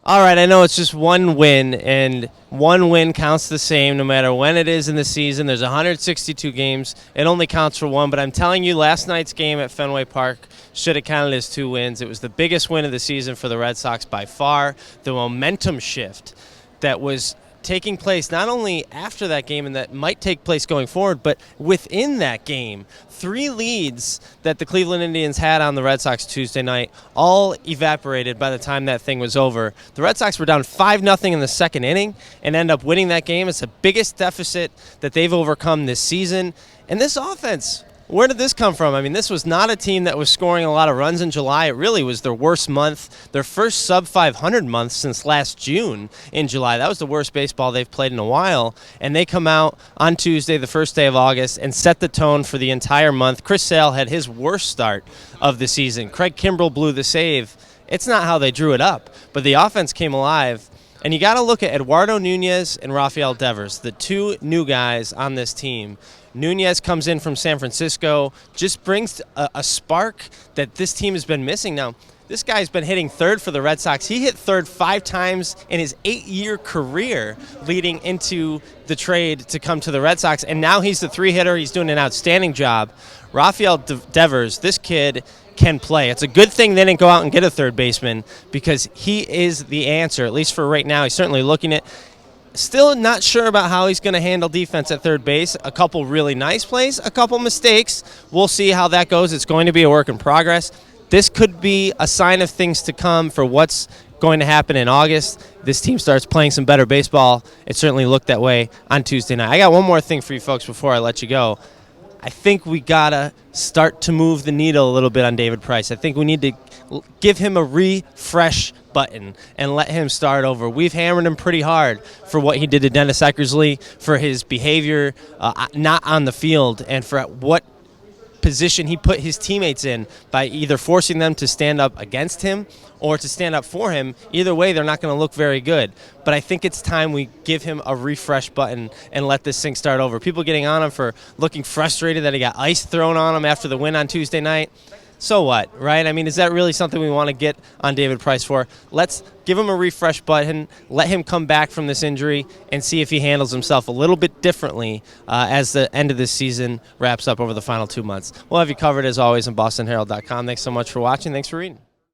All right, I know it's just one win, and one win counts the same no matter when it is in the season. There's 162 games. It only counts for one, but I'm telling you, last night's game at Fenway Park should have counted as two wins. It was the biggest win of the season for the Red Sox by far. The momentum shift that was taking place not only after that game and that might take place going forward, but within that game. 3 leads that the Cleveland Indians had on the Red Sox Tuesday night all evaporated by the time that thing was over. The Red Sox were down 5-0 in the second inning and end up winning that game. It's the biggest deficit that they've overcome this season. And this offense, where did this come from? I mean, this was not a team that was scoring a lot of runs in July. It really was their worst month, their first sub-500 month since last June in July. That was the worst baseball they've played in a while. And they come out on Tuesday, the first day of August, and set the tone for the entire month. Chris Sale had his worst start of the season. Craig Kimbrell blew the save. It's not how they drew it up, but the offense came alive. And you got to look at Eduardo Nunez and Rafael Devers, the 2 new guys on this team. Nunez comes in from San Francisco, just brings a spark that this team has been missing. Now, this guy's been hitting third for the Red Sox. He hit third 5 times in his 8-year career leading into the trade to come to the Red Sox, and now he's the 3-hitter. He's doing an outstanding job. Rafael Devers, this kid can play. It's a good thing they didn't go out and get a third baseman because he is the answer, at least for right now. He's certainly looking at. Still not sure about how he's going to handle defense at third base. A couple really nice plays, a couple mistakes. We'll see how that goes. It's going to be a work in progress. This could be a sign of things to come for what's going to happen in August. This team starts playing some better baseball. It certainly looked that way on Tuesday night. I got one more thing for you folks before I let you go. I think we got to start to move the needle a little bit on David Price. I think we need to give him a refresh button and let him start over. We've hammered him pretty hard for what he did to Dennis Eckersley, for his behavior not on the field, and for what position he put his teammates in by either forcing them to stand up against him or to stand up for him. Either way, they're not going to look very good. But I think it's time we give him a refresh button and let this thing start over. People getting on him for looking frustrated that he got ice thrown on him after the win on Tuesday night. So what, right? I mean, is that really something we want to get on David Price for? Let's give him a refresh button, let him come back from this injury, and see if he handles himself a little bit differently as the end of this season wraps up over the final 2 months. We'll have you covered, as always, on BostonHerald.com. Thanks so much for watching. Thanks for reading.